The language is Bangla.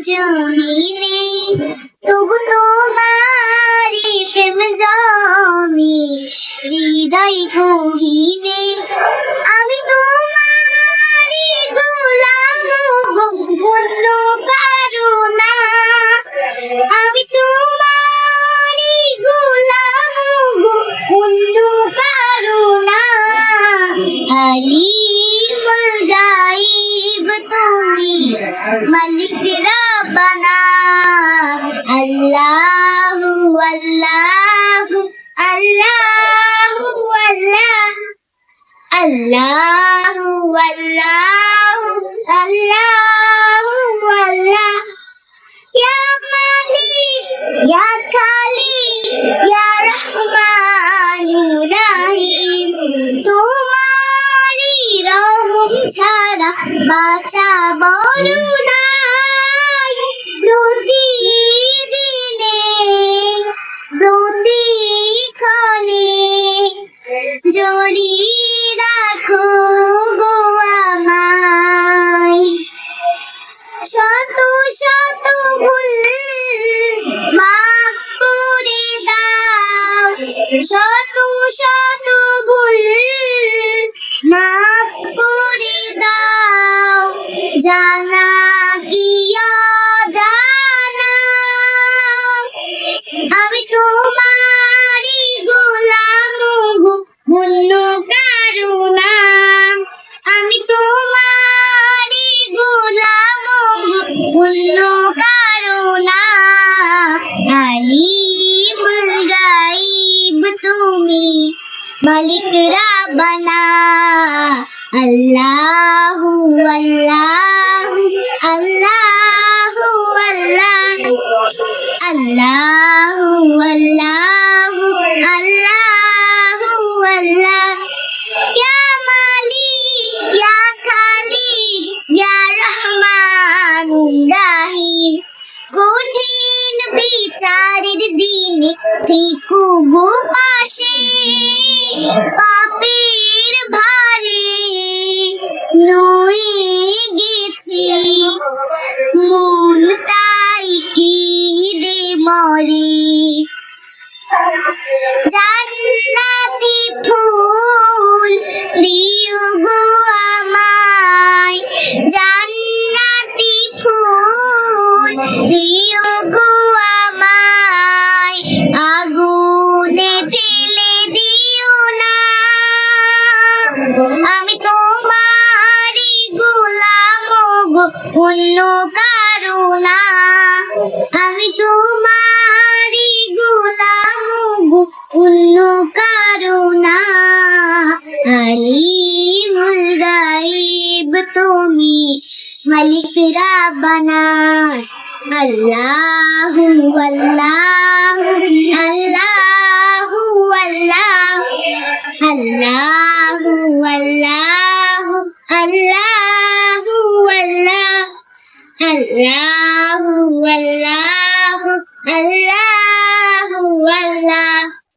কিছু নেই, তবু তোমারি প্রেম জমি হৃদয় গহীনে। আমি তোমারি গোলাম গো, অন্য কারো না। আমি তোমারি গোলাম গো, অন্য কারো না। আলিমুল গায়ব তুমি, মালিক রব্বানা। আল্লাহু আল্লাহু আল্লাহু আল্লাহ, আল্লাহু আল্লাহু আল্লাহু আল্লাহ। ইয়া মালিক ইয়া খালিক ইয়া রহমানুর রহিম, তোমারি রহম ছাড়া বাঁচা বড় নাই। প্রতিদিনে প্রতিক্ষণে জড়িয়ে রাখো গো আমায়। শত শত ভুল মাফ করে দাও, শত শত ভুল মাফ করে দাও। জানা কি অজানা, আমি তোমারি গোলাম গো, অন্য কারো না। আমি তোমারি গোলাম গো, অন্য কারো না। আলিমুল গায়ব তুমি, মালিক রব্বানা। আল্লাহু আল্লাহু আল্লাহু আল্লাহ, আল্লাহু আল্লাহু আল্লাহু আল্লাহ। ইয়া মালিক ইয়া খালিক ইয়া রহমানুর রহিম, কঠিন বিচারের দিনে থেকো গো পাশে। পাপের ভারে নয়ে গেছি মন, তাই কি রে মরে। জান্নাতি ফুল দিও গো আমায়, জান্নাতি ফুল দিও গো আমায়। আগুনে ফেলে দিও না, আমি তোমারি গোলাম গো, অন্য কারো না। আমি তোমারি গোলাম গো, অন্য কারো না। আলিমুল গায়ব তুমি, মালিক রব্বানা। আল্লাহু আল্লাহু আল্লাহু আল্লাহ, আল্লাহু আল্লাহু আল্লাহু আল্লাহ, আল্লাহ।